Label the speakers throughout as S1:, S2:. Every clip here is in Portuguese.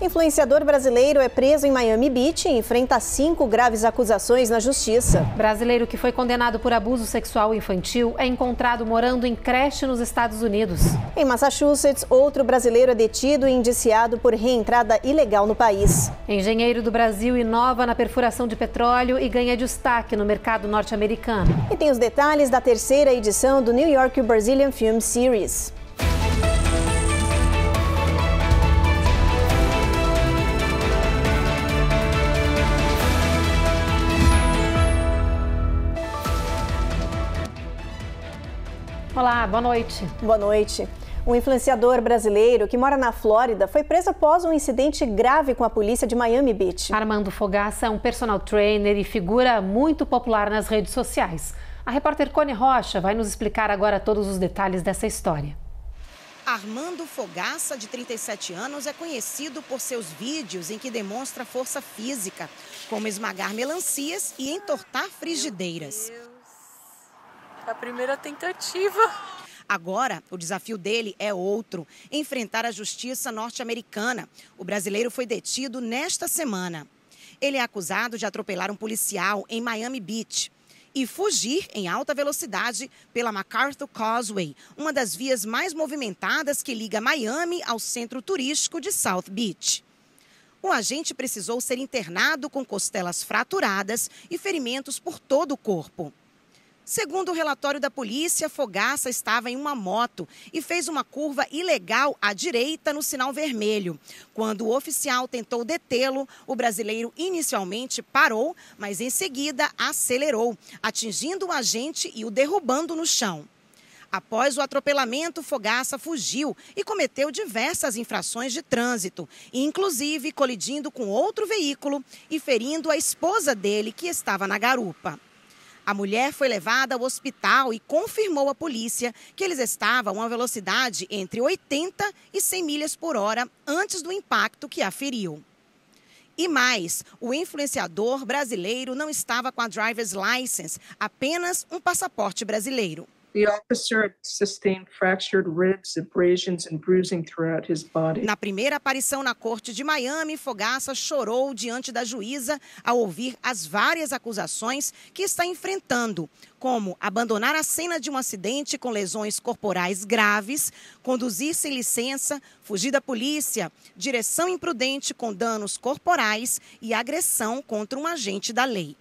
S1: Influenciador brasileiro é preso em Miami Beach e enfrenta 5 graves acusações na justiça.
S2: Brasileiro que foi condenado por abuso sexual infantil é encontrado morando em creche nos Estados Unidos.
S1: Em Massachusetts, outro brasileiro é detido e indiciado por reentrada ilegal no país.
S2: Engenheiro do Brasil inova na perfuração de petróleo e ganha destaque no mercado norte-americano.
S1: E tem os detalhes da terceira edição do New York Brazilian Film Series.
S2: Olá, boa noite.
S1: Boa noite. Um influenciador brasileiro que mora na Flórida foi preso após um incidente grave com a polícia de Miami Beach.
S2: Armando Fogaça é um personal trainer e figura muito popular nas redes sociais. A repórter Cone Rocha vai nos explicar agora todos os detalhes dessa história.
S3: Armando Fogaça, de 37 anos, é conhecido por seus vídeos em que demonstra força física, como esmagar melancias e entortar frigideiras.
S4: A primeira tentativa.
S3: Agora, o desafio dele é outro: enfrentar a justiça norte-americana. O brasileiro foi detido nesta semana. Ele é acusado de atropelar um policial em Miami Beach e fugir em alta velocidade pela MacArthur Causeway, uma das vias mais movimentadas que liga Miami ao centro turístico de South Beach. O agente precisou ser internado com costelas fraturadas e ferimentos por todo o corpo. Segundo o relatório da polícia, Fogaça estava em uma moto e fez uma curva ilegal à direita no sinal vermelho. Quando o oficial tentou detê-lo, o brasileiro inicialmente parou, mas em seguida acelerou, atingindo o agente e o derrubando no chão. Após o atropelamento, Fogaça fugiu e cometeu diversas infrações de trânsito, inclusive colidindo com outro veículo e ferindo a esposa dele, que estava na garupa. A mulher foi levada ao hospital e confirmou à polícia que eles estavam a uma velocidade entre 80 e 100 milhas por hora antes do impacto que a feriu. E mais, o influenciador brasileiro não estava com a driver's license, apenas um passaporte brasileiro.
S5: The officer sustained fractured ribs, abrasions and bruising throughout his body.
S3: Na primeira aparição na corte de Miami, Fogaça chorou diante da juíza ao ouvir as várias acusações que está enfrentando, como abandonar a cena de um acidente com lesões corporais graves, conduzir sem licença, fugir da polícia, direção imprudente com danos corporais e agressão contra um agente da lei.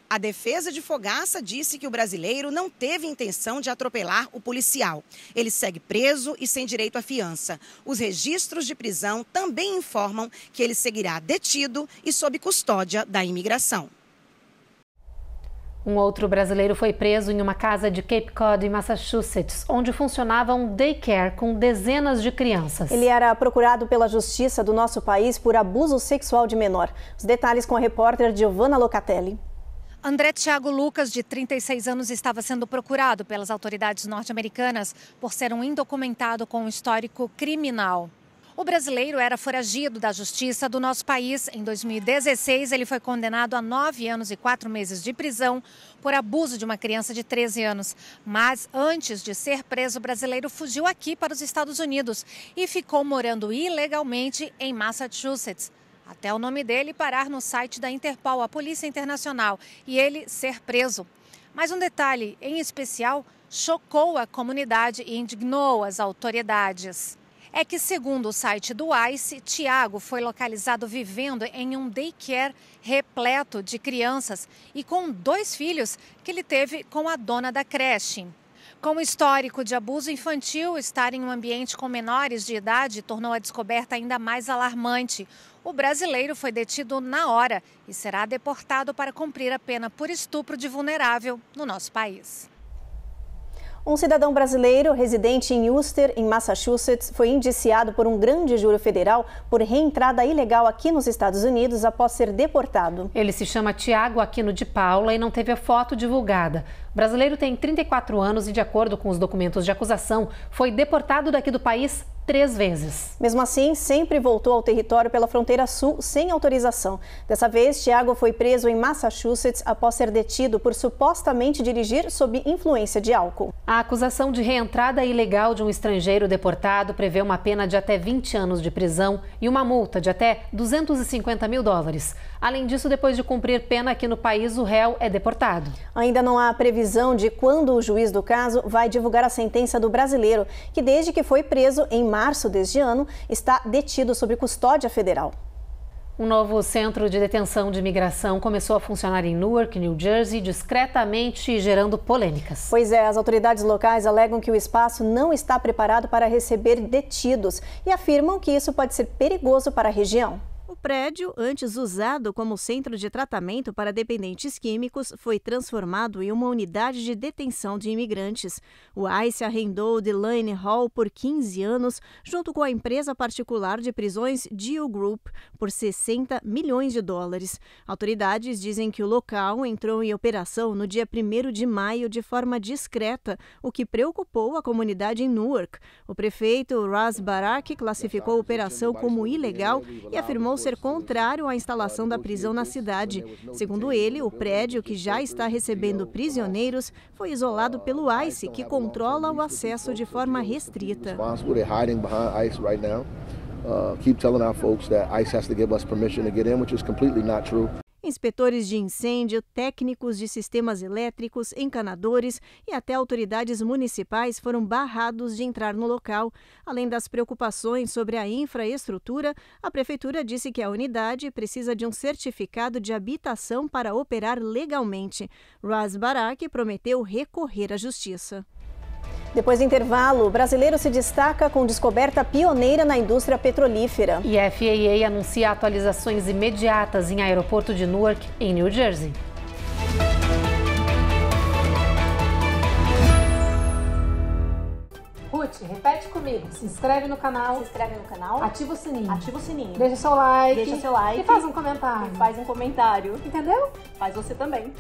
S3: A defesa de Fogaça disse que o brasileiro não teve intenção de atropelar o policial. Ele segue preso e sem direito à fiança. Os registros de prisão também informam que ele seguirá detido e sob custódia da imigração.
S2: Um outro brasileiro foi preso em uma casa de Cape Cod, em Massachusetts, onde funcionava um daycare com dezenas de crianças.
S1: Ele era procurado pela justiça do nosso país por abuso sexual de menor. Os detalhes com a repórter Giovanna Locatelli.
S6: André Thiago Lucas, de 36 anos, estava sendo procurado pelas autoridades norte-americanas por ser um indocumentado com um histórico criminal. O brasileiro era foragido da justiça do nosso país. Em 2016, ele foi condenado a 9 anos e 4 meses de prisão por abuso de uma criança de 13 anos. Mas antes de ser preso, o brasileiro fugiu aqui para os Estados Unidos e ficou morando ilegalmente em Massachusetts, até o nome dele parar no site da Interpol, a Polícia Internacional, e ele ser preso. Mas um detalhe em especial chocou a comunidade e indignou as autoridades. É que, segundo o site do ICE, Thiago foi localizado vivendo em um daycare repleto de crianças e com 2 filhos que ele teve com a dona da creche. Com o histórico de abuso infantil, estar em um ambiente com menores de idade tornou a descoberta ainda mais alarmante. O brasileiro foi detido na hora e será deportado para cumprir a pena por estupro de vulnerável no nosso país.
S1: Um cidadão brasileiro residente em Worcester, em Massachusetts, foi indiciado por um grande júri federal por reentrada ilegal aqui nos Estados Unidos após ser deportado.
S2: Ele se chama Tiago Aquino de Paula e não teve a foto divulgada. O brasileiro tem 34 anos e, de acordo com os documentos de acusação, foi deportado daqui do país 3 vezes.
S1: Mesmo assim, sempre voltou ao território pela fronteira sul sem autorização. Dessa vez, Thiago foi preso em Massachusetts após ser detido por supostamente dirigir sob influência de álcool.
S2: A acusação de reentrada ilegal de um estrangeiro deportado prevê uma pena de até 20 anos de prisão e uma multa de até $250 mil. Além disso, depois de cumprir pena aqui no país, o réu é deportado.
S1: Ainda não há previsão de quando o juiz do caso vai divulgar a sentença do brasileiro, que desde que foi preso em março deste ano, está detido sob custódia federal.
S2: Um novo centro de detenção de imigração começou a funcionar em Newark, New Jersey, discretamente gerando polêmicas.
S1: Pois é, as autoridades locais alegam que o espaço não está preparado para receber detidos e afirmam que isso pode ser perigoso para a região. O prédio, antes usado como centro de tratamento para dependentes químicos, foi transformado em uma unidade de detenção de imigrantes. O ICE arrendou Delaney Hall por 15 anos, junto com a empresa particular de prisões Geo Group, por $60 milhões. Autoridades dizem que o local entrou em operação no dia 1º de maio de forma discreta, o que preocupou a comunidade em Newark. O prefeito Ras Barak classificou a operação como ilegal e afirmou ser contrário à instalação da prisão na cidade. Segundo ele, o prédio, que já está recebendo prisioneiros, foi isolado pelo ICE, que controla o acesso de forma restrita.
S7: Keep telling our folks that ICE has to give us permission to get in, which is completely not true.
S1: Inspetores de incêndio, técnicos de sistemas elétricos, encanadores e até autoridades municipais foram barrados de entrar no local. Além das preocupações sobre a infraestrutura, a prefeitura disse que a unidade precisa de um certificado de habitação para operar legalmente. Ras Barak prometeu recorrer à justiça. Depois do intervalo, o brasileiro se destaca com descoberta pioneira na indústria petrolífera.
S2: E a FAA anuncia atualizações imediatas em aeroporto de Newark, em New Jersey. Ruth, repete comigo. Se inscreve no canal. Ativa o sininho. Deixa seu like. E faz um comentário. Entendeu?
S1: Faz você também.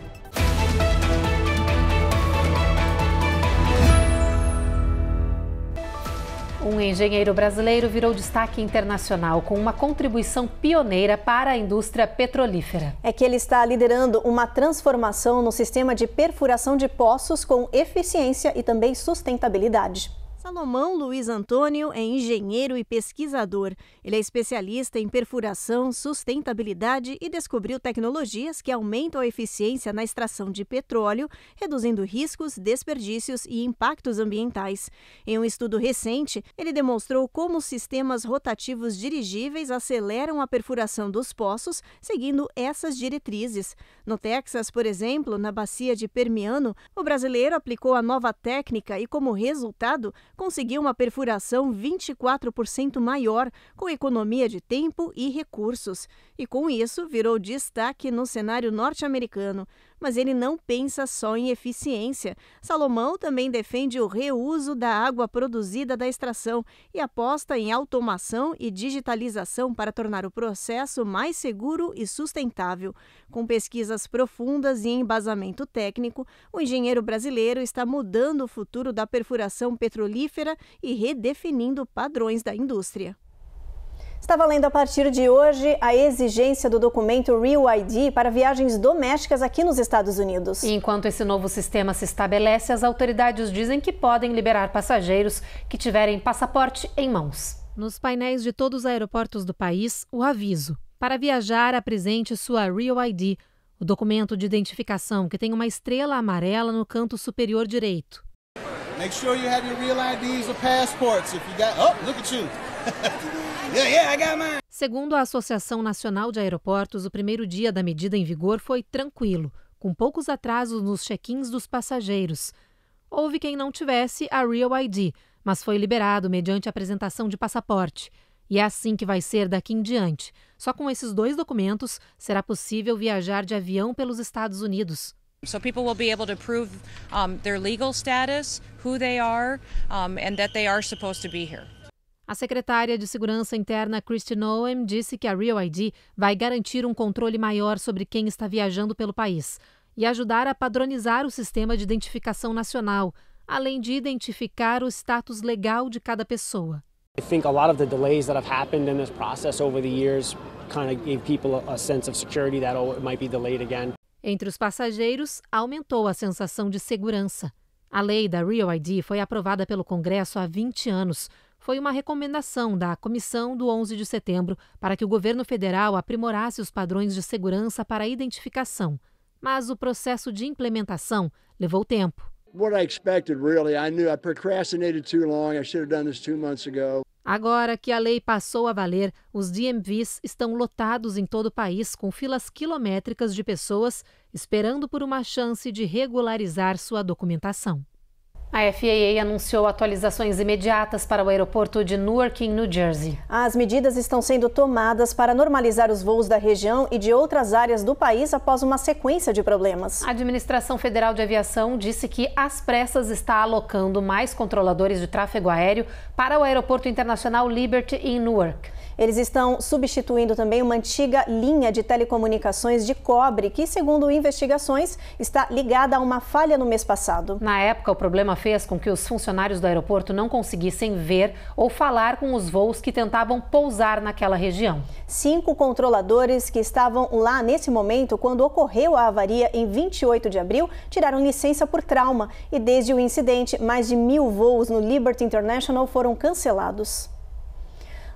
S2: Um engenheiro brasileiro virou destaque internacional com uma contribuição pioneira para a indústria petrolífera.
S1: É que ele está liderando uma transformação no sistema de perfuração de poços com eficiência e também sustentabilidade. Salomão Luiz Antônio é engenheiro e pesquisador. Ele é especialista em perfuração, sustentabilidade e descobriu tecnologias que aumentam a eficiência na extração de petróleo, reduzindo riscos, desperdícios e impactos ambientais. Em um estudo recente, ele demonstrou como sistemas rotativos dirigíveis aceleram a perfuração dos poços, seguindo essas diretrizes. No Texas, por exemplo, na bacia de Permiano, o brasileiro aplicou a nova técnica e, como resultado, conseguiu uma perfuração 24% maior, com economia de tempo e recursos. E com isso, virou destaque no cenário norte-americano. Mas ele não pensa só em eficiência. Salomão também defende o reuso da água produzida da extração e aposta em automação e digitalização para tornar o processo mais seguro e sustentável. Com pesquisas profundas e embasamento técnico, o engenheiro brasileiro está mudando o futuro da perfuração petrolífera e redefinindo padrões da indústria. Está valendo a partir de hoje a exigência do documento Real ID para viagens domésticas aqui nos Estados Unidos.
S2: E enquanto esse novo sistema se estabelece, as autoridades dizem que podem liberar passageiros que tiverem passaporte em mãos. Nos painéis de todos os aeroportos do país, o aviso: para viajar, apresente sua Real ID, o documento de identificação que tem uma estrela amarela no canto superior direito.
S8: Make sure you have your real IDs or passports. If you got, oh, look at you. I got mine.
S2: Segundo a Associação Nacional de Aeroportos, o primeiro dia da medida em vigor foi tranquilo, com poucos atrasos nos check-ins dos passageiros. Houve quem não tivesse a Real ID, mas foi liberado mediante apresentação de passaporte. E é assim que vai ser daqui em diante. Só com esses 2 documentos será possível viajar de avião pelos Estados Unidos.
S9: So people will be able to prove their legal status, who they are, and that they are supposed to be here.
S2: A secretária de Segurança Interna, Kristi Noem, disse que a Real ID vai garantir um controle maior sobre quem está viajando pelo país e ajudar a padronizar o sistema de identificação nacional, além de identificar o status legal de cada pessoa.
S10: I think a lot of the delays that have happened in this process over the years kind of gave people a sense of security that it might be delayed again.
S2: Entre os passageiros, aumentou a sensação de segurança. A lei da Real ID foi aprovada pelo Congresso há 20 anos. Foi uma recomendação da Comissão do 11 de setembro para que o governo federal aprimorasse os padrões de segurança para a identificação. Mas o processo de implementação levou tempo.
S11: What I expected, really. I knew I procrastinated too long. I should have done this 2 months ago.
S2: Agora que a lei passou a valer, os DMVs estão lotados em todo o país com filas quilométricas de pessoas esperando por uma chance de regularizar sua documentação. A FAA anunciou atualizações imediatas para o aeroporto de Newark, em New Jersey.
S1: As medidas estão sendo tomadas para normalizar os voos da região e de outras áreas do país após uma sequência de problemas.
S2: A Administração Federal de Aviação disse que, às pressas, está alocando mais controladores de tráfego aéreo para o Aeroporto Internacional Liberty, em Newark.
S1: Eles estão substituindo também uma antiga linha de telecomunicações de cobre que, segundo investigações, está ligada a uma falha no mês passado.
S2: Na época, o problema fez com que os funcionários do aeroporto não conseguissem ver ou falar com os voos que tentavam pousar naquela região.
S1: 5 controladores que estavam lá nesse momento, quando ocorreu a avaria em 28 de abril, tiraram licença por trauma e, desde o incidente, mais de 1.000 voos no Liberty International foram cancelados.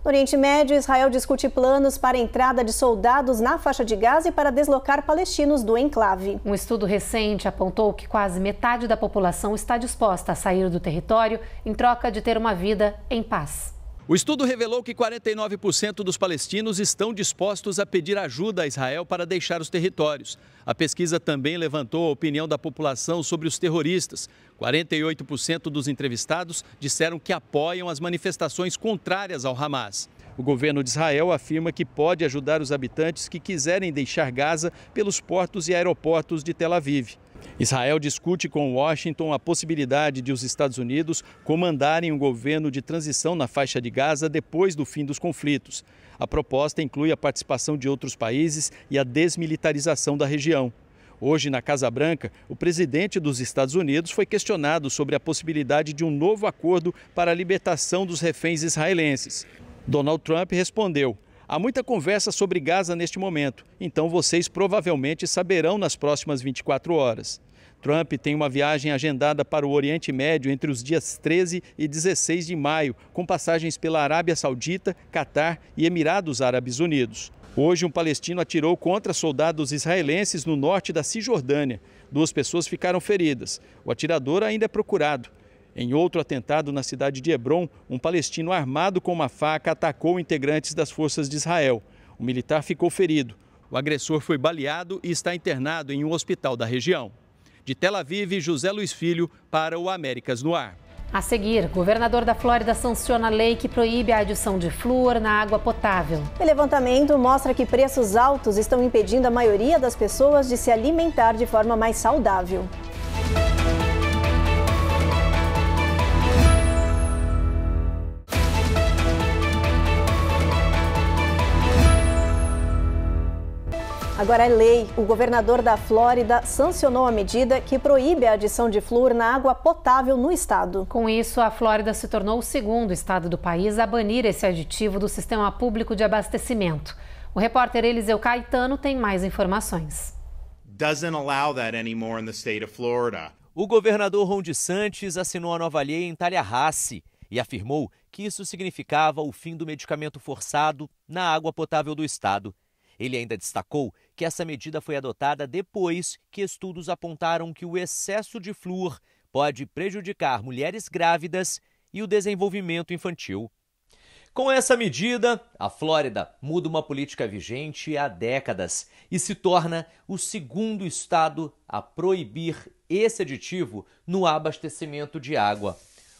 S1: No Oriente Médio, Israel discute planos para a entrada de soldados na faixa de Gaza e para deslocar palestinos do enclave.
S2: Um estudo recente apontou que quase metade da população está disposta a sair do território em troca de ter uma vida em paz.
S12: O estudo revelou que 49% dos palestinos estão dispostos a pedir ajuda a Israel para deixar os territórios. A pesquisa também levantou a opinião da população sobre os terroristas. 48% dos entrevistados disseram que apoiam as manifestações contrárias ao Hamas. O governo de Israel afirma que pode ajudar os habitantes que quiserem deixar Gaza pelos portos e aeroportos de Tel Aviv. Israel discute com Washington a possibilidade de os Estados Unidos comandarem um governo de transição na faixa de Gaza depois do fim dos conflitos. A proposta inclui a participação de outros países e a desmilitarização da região. Hoje, na Casa Branca, o presidente dos Estados Unidos foi questionado sobre a possibilidade de um novo acordo para a libertação dos reféns israelenses. Donald Trump respondeu: há muita conversa sobre Gaza neste momento, então vocês provavelmente saberão nas próximas 24 horas. Trump tem uma viagem agendada para o Oriente Médio entre os dias 13 e 16 de maio, com passagens pela Arábia Saudita, Catar e Emirados Árabes Unidos. Hoje, um palestino atirou contra soldados israelenses no norte da Cisjordânia. 2 pessoas ficaram feridas. O atirador ainda é procurado. Em outro atentado na cidade de Hebron, um palestino armado com uma faca atacou integrantes das forças de Israel. O militar ficou ferido. O agressor foi baleado e está internado em um hospital da região. De Tel Aviv, José Luiz Filho para o Américas no Ar.
S2: A seguir, o governador da Flórida sanciona a lei que proíbe a adição de flúor na água potável.
S1: O levantamento mostra que preços altos estão impedindo a maioria das pessoas de se alimentar de forma mais saudável. Agora é lei. O governador da Flórida sancionou a medida que proíbe a adição de flúor na água potável no estado.
S2: Com isso, a Flórida se tornou o segundo estado do país a banir esse aditivo do sistema público de abastecimento. O repórter Eliseu Caetano tem mais informações.
S13: Doesn't allow that anymore in the state of Florida.
S14: O governador Ron DeSantis assinou a nova lei em Tallahassee e afirmou que isso significava o fim do medicamento forçado na água potável do estado. Ele ainda destacou que essa medida foi adotada depois que estudos apontaram que o excesso de flúor pode prejudicar mulheres grávidas e o desenvolvimento infantil. Com essa medida, a Flórida muda uma política vigente há décadas e se torna o segundo estado a proibir esse aditivo no abastecimento de água.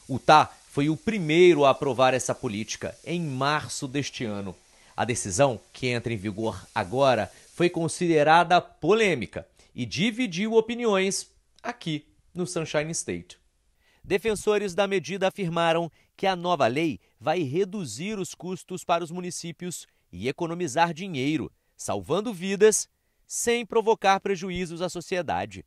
S14: Utah foi o primeiro a aprovar essa política em março deste ano. A decisão, que entra em vigor agora, foi considerada polêmica e dividiu opiniões aqui no Sunshine State. Defensores da medida afirmaram que a nova lei vai reduzir os custos para os municípios e economizar dinheiro, salvando vidas sem provocar prejuízos à sociedade.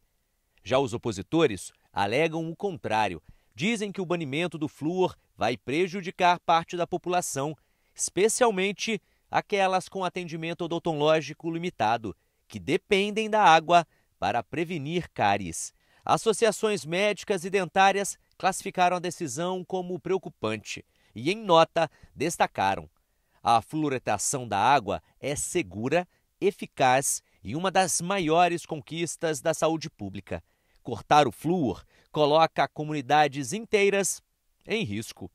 S14: Já os opositores alegam o contrário, dizem que o banimento do flúor vai prejudicar parte da população, especialmente aquelas com atendimento odontológico limitado, que dependem da água para prevenir cáries. Associações médicas e dentárias classificaram a decisão como preocupante e, em nota, destacaram: a fluoretação da água é segura, eficaz e uma das maiores conquistas da saúde pública. Cortar o flúor coloca comunidades inteiras em risco.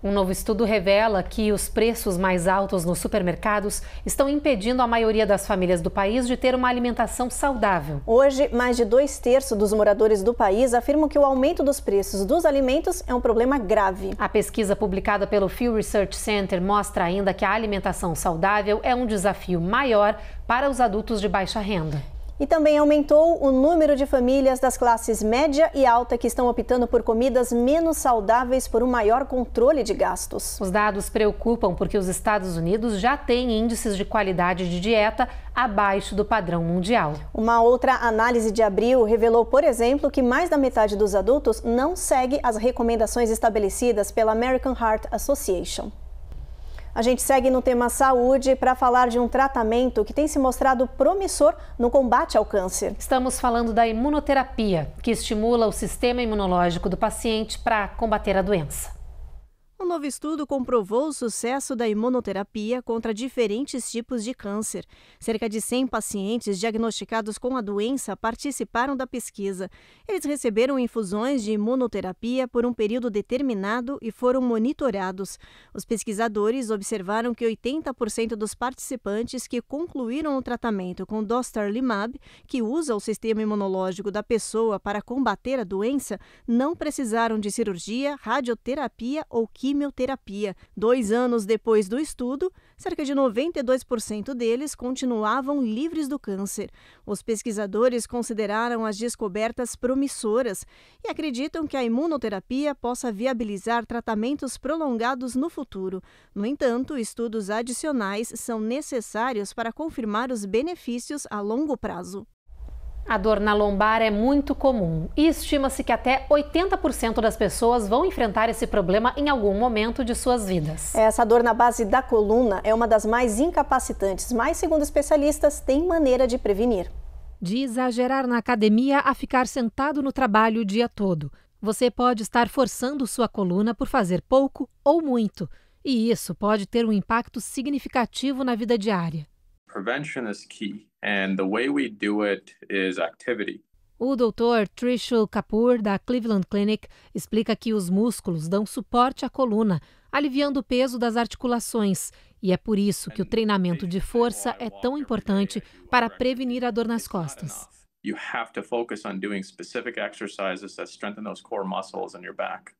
S2: Um novo estudo revela que os preços mais altos nos supermercados estão impedindo a maioria das famílias do país de ter uma alimentação saudável.
S1: Hoje, mais de 2/3 dos moradores do país afirmam que o aumento dos preços dos alimentos é um problema grave.
S2: A pesquisa publicada pelo Pew Research Center mostra ainda que a alimentação saudável é um desafio maior para os adultos de baixa renda.
S1: E também aumentou o número de famílias das classes média e alta que estão optando por comidas menos saudáveis por um maior controle de gastos.
S2: Os dados preocupam porque os Estados Unidos já têm índices de qualidade de dieta abaixo do padrão mundial.
S1: Uma outra análise de abril revelou, por exemplo, que mais da metade dos adultos não segue as recomendações estabelecidas pela American Heart Association. A gente segue no tema saúde para falar de um tratamento que tem se mostrado promissor no combate ao câncer.
S2: Estamos falando da imunoterapia, que estimula o sistema imunológico do paciente para combater a doença.
S1: Um novo estudo comprovou o sucesso da imunoterapia contra diferentes tipos de câncer. Cerca de 100 pacientes diagnosticados com a doença participaram da pesquisa. Eles receberam infusões de imunoterapia por um período determinado e foram monitorados. Os pesquisadores observaram que 80% dos participantes que concluíram o tratamento com dostarlimab, que usa o sistema imunológico da pessoa para combater a doença, não precisaram de cirurgia, radioterapia ou quimioterapia. 2 anos depois do estudo, cerca de 92% deles continuavam livres do câncer. Os pesquisadores consideraram as descobertas promissoras e acreditam que a imunoterapia possa viabilizar tratamentos prolongados no futuro. No entanto, estudos adicionais são necessários para confirmar os benefícios a longo prazo.
S2: A dor na lombar é muito comum e estima-se que até 80% das pessoas vão enfrentar esse problema em algum momento de suas vidas.
S1: Essa dor na base da coluna é uma das mais incapacitantes, mas, segundo especialistas, tem maneira de prevenir.
S2: De exagerar na academia a ficar sentado no trabalho o dia todo. Você pode estar forçando sua coluna por fazer pouco ou muito, e isso pode ter um impacto significativo na vida diária.
S15: Prevention is key, and the way we do it is activity.
S2: O Dr. Trishul Kapoor, da Cleveland Clinic, explica que os músculos dão suporte à coluna, aliviando o peso das articulações, e é por isso que o treinamento de força é tão importante para prevenir a dor nas costas.
S15: You have to focus on doing specific exercises that strengthen those core muscles in your back.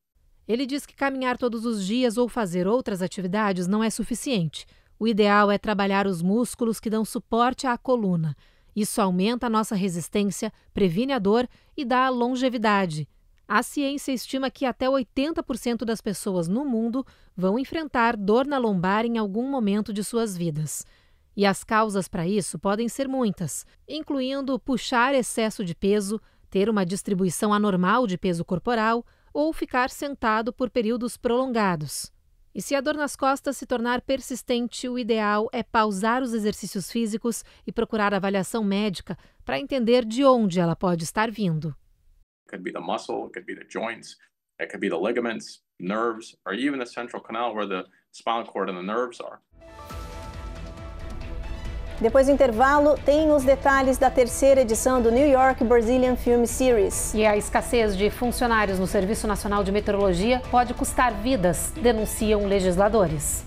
S2: Ele diz que caminhar todos os dias ou fazer outras atividades não é suficiente. O ideal é trabalhar os músculos que dão suporte à coluna. Isso aumenta a nossa resistência, previne a dor e dá longevidade. A ciência estima que até 80% das pessoas no mundo vão enfrentar dor na lombar em algum momento de suas vidas. E as causas para isso podem ser muitas, incluindo puxar excesso de peso, ter uma distribuição anormal de peso corporal ou ficar sentado por períodos prolongados. E se a dor nas costas se tornar persistente, o ideal é pausar os exercícios físicos e procurar avaliação médica para entender de onde ela pode estar vindo.
S15: It could be the muscle, it could be the joints, it could be the ligaments, nerves, or even the central canal where the spinal cord and the nerves are.
S1: Depois do intervalo, tem os detalhes da 3ª edição do New York Brazilian Film Series.
S2: E a escassez de funcionários no Serviço Nacional de Meteorologia pode custar vidas, denunciam legisladores.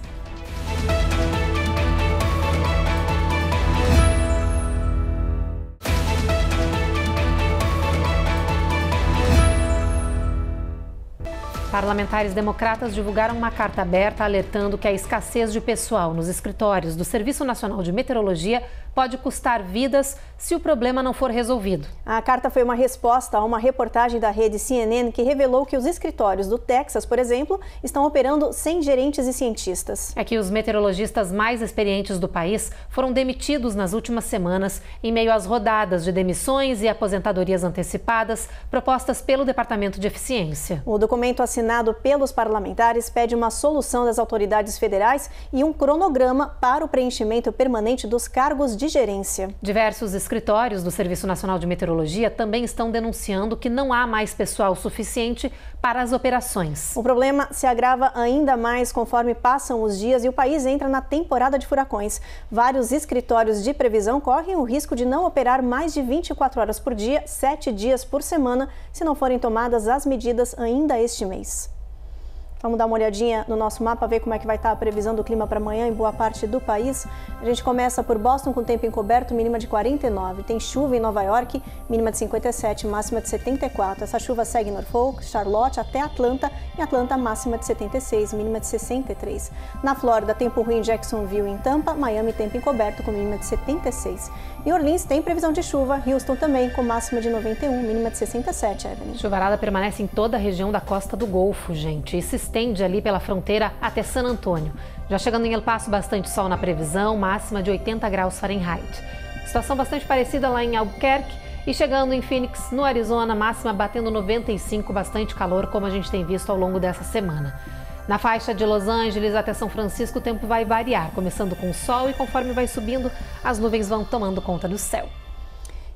S2: Parlamentares democratas divulgaram uma carta aberta alertando que a escassez de pessoal nos escritórios do Serviço Nacional de Meteorologia pode custar vidas se o problema não for resolvido.
S1: A carta foi uma resposta a uma reportagem da rede CNN que revelou que os escritórios do Texas, por exemplo, estão operando sem gerentes e cientistas.
S2: É que os meteorologistas mais experientes do país foram demitidos nas últimas semanas em meio às rodadas de demissões e aposentadorias antecipadas propostas pelo Departamento de Eficiência.
S1: O documento assinado pelos parlamentares pede uma solução das autoridades federais e um cronograma para o preenchimento permanente dos cargos de gerência.
S2: Diversos escritórios do Serviço Nacional de Meteorologia também estão denunciando que não há mais pessoal suficiente para as operações.
S1: O problema se agrava ainda mais conforme passam os dias e o país entra na temporada de furacões. Vários escritórios de previsão correm o risco de não operar mais de 24 horas por dia, 7 dias por semana, se não forem tomadas as medidas ainda este mês. Vamos dar uma olhadinha no nosso mapa, ver como é que vai estar a previsão do clima para amanhã em boa parte do país. A gente começa por Boston com tempo encoberto, mínima de 49. Tem chuva em Nova York, mínima de 57, máxima de 74. Essa chuva segue em Norfolk, Charlotte até Atlanta. Em Atlanta, máxima de 76, mínima de 63. Na Flórida, tempo ruim em Jacksonville e em Tampa. Miami, tempo encoberto com mínima de 76. Em Orleans, tem previsão de chuva. Houston também com máxima de 91, mínima de 67, Evelyn.
S2: Chuvarada permanece em toda a região da costa do Golfo, gente. E se estende ali pela fronteira até San Antônio. Já chegando em El Paso, bastante sol na previsão, máxima de 80 graus Fahrenheit. Situação bastante parecida lá em Albuquerque e chegando em Phoenix, no Arizona, máxima batendo 95, bastante calor, como a gente tem visto ao longo dessa semana. Na faixa de Los Angeles até São Francisco, o tempo vai variar, começando com sol e conforme vai subindo, as nuvens vão tomando conta do céu.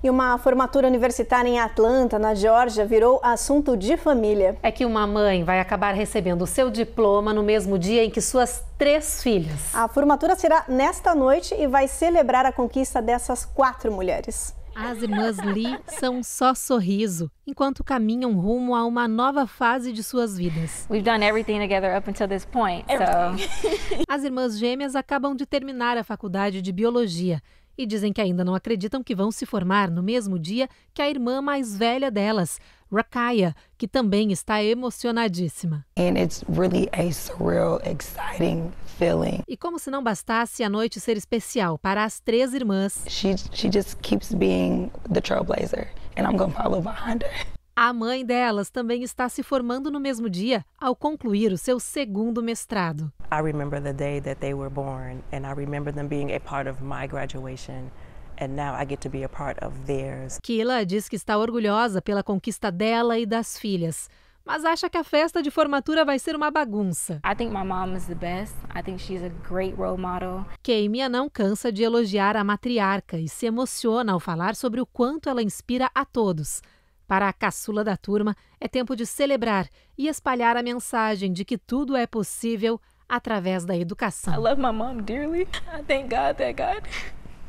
S1: E uma formatura universitária em Atlanta, na Geórgia, virou assunto de família.
S2: É que uma mãe vai acabar recebendo o seu diploma no mesmo dia em que suas 3 filhas.
S1: A formatura será nesta noite e vai celebrar a conquista dessas 4 mulheres.
S2: As irmãs Lee são só sorriso, enquanto caminham rumo a uma nova fase de suas vidas.
S16: We've done everything together up until this point, so...
S2: As irmãs gêmeas acabam de terminar a faculdade de biologia e dizem que ainda não acreditam que vão se formar no mesmo dia que a irmã mais velha delas, Rakaya, que também está emocionadíssima.
S17: And it's really a surreal, exciting feeling.
S2: E como se não bastasse a noite ser especial para as 3 irmãs,
S17: she just keeps being the trailblazer, and I'm gonna follow behind her.
S2: A mãe delas também está se formando no mesmo dia, ao concluir o seu 2º mestrado.
S18: I remember the day that they were born, and I remember them being a part of my graduation, and now I get to be a part of theirs.
S2: Kila diz que está orgulhosa pela conquista dela e das filhas, mas acha que a festa de formatura vai ser uma bagunça.
S16: I think my mom is the best. I think she's a great role model.
S2: Keimia não cansa de elogiar a matriarca e se emociona ao falar sobre o quanto ela inspira a todos. Para a caçula da turma, é tempo de celebrar e espalhar a mensagem de que tudo é possível através da educação.
S4: I love my mom dearly. I thank God that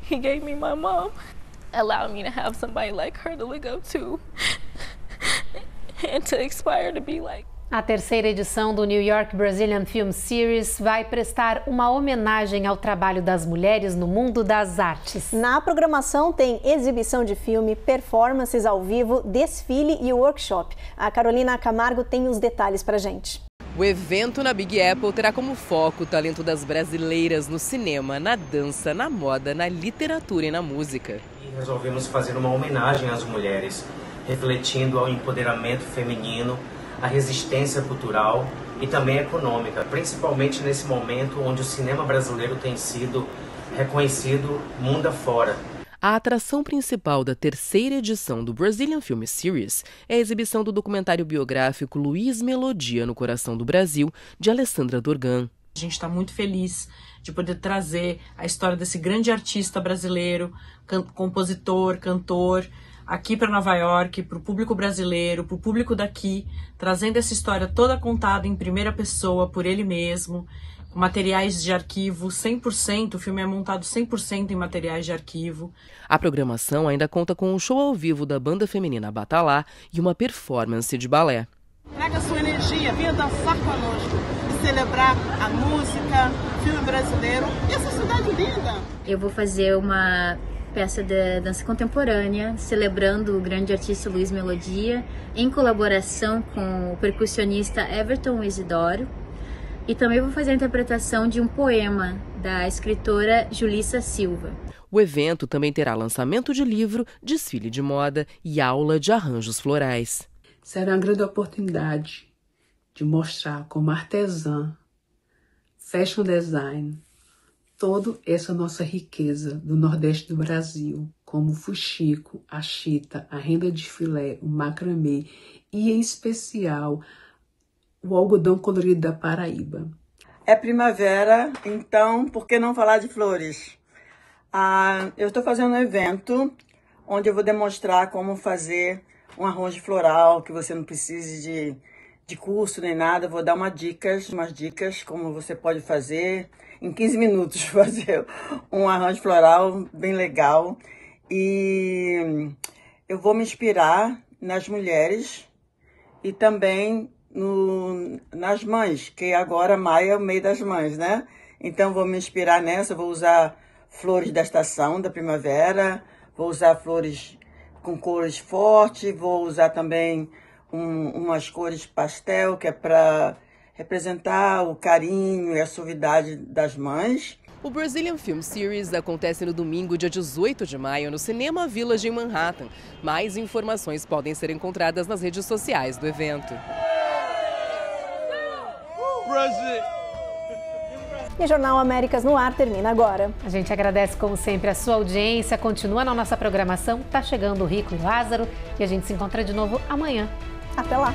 S4: He gave me my mom, allowed me to have somebody like her to look up to and to aspire to be like.
S2: A 3ª edição do New York Brazilian Film Series vai prestar uma homenagem ao trabalho das mulheres no mundo das artes.
S1: Na programação tem exibição de filme, performances ao vivo, desfile e workshop. A Carolina Camargo tem os detalhes pra gente.
S19: O evento na Big Apple terá como foco o talento das brasileiras no cinema, na dança, na moda, na literatura e na música.
S20: E resolvemos fazer uma homenagem às mulheres, refletindo ao empoderamento feminino, a resistência cultural e também econômica, principalmente nesse momento onde o cinema brasileiro tem sido reconhecido mundo afora.
S19: A atração principal da 3ª edição do Brazilian Film Series é a exibição do documentário biográfico Luiz Melodia no Coração do Brasil, de Alessandra Dorgan.
S21: A gente está muito feliz de poder trazer a história desse grande artista brasileiro, compositor, cantor, aqui para Nova York, para o público brasileiro, para o público daqui, trazendo essa história toda contada em primeira pessoa por ele mesmo, com materiais de arquivo 100%, o filme é montado 100% em materiais de arquivo.
S19: A programação ainda conta com um show ao vivo da banda feminina Batalá e uma performance de balé.
S22: Traga sua energia, venha dançar conosco e celebrar a música, filme brasileiro e essa cidade linda.
S16: Eu vou fazer uma
S3: peça de dança contemporânea, celebrando o grande artista Luiz Melodia, em colaboração com o percussionista Everton Isidoro. E também vou fazer a interpretação de um poema da escritora Julissa Silva.
S19: O evento também terá lançamento de livro, desfile de moda e aula de arranjos florais.
S5: Será uma grande oportunidade de mostrar como artesã, fashion design, toda essa nossa riqueza do Nordeste do Brasil, como o fuxico, a chita, a renda de filé, o macramê e, em especial, o algodão colorido da Paraíba.
S23: É primavera, então por que não falar de flores? Eu estou fazendo um evento onde eu vou demonstrar como fazer um arranjo floral, que você não precise de curso nem nada. Eu vou dar umas dicas como você pode fazer em 15 minutos, fazer um arranjo floral bem legal. E eu vou me inspirar nas mulheres e também nas mães, que agora maio é o mês das mães, né? Então vou me inspirar nessa, vou usar flores da estação, da primavera, vou usar flores com cores fortes, vou usar também umas cores pastel, que é para representar o carinho e a suavidade das mães.
S19: O Brazilian Film Series acontece no domingo, dia 18 de maio, no Cinema Village em Manhattan. Mais informações podem ser encontradas nas redes sociais do evento.
S1: E o Jornal Américas no Ar termina agora.
S2: A gente agradece, como sempre, a sua audiência. Continua na nossa programação. Tá chegando o Rico e Lázaro. E a gente se encontra de novo amanhã.
S1: Até lá!